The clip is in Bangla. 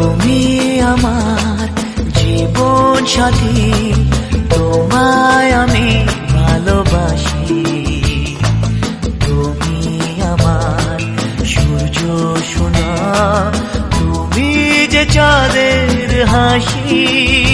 তুমি আমার জীবন সাথী, তোমায় আমি ভালোবাসি। তুমি আমার সূর্য সোনা, তুমি যে চাঁদের হাসি।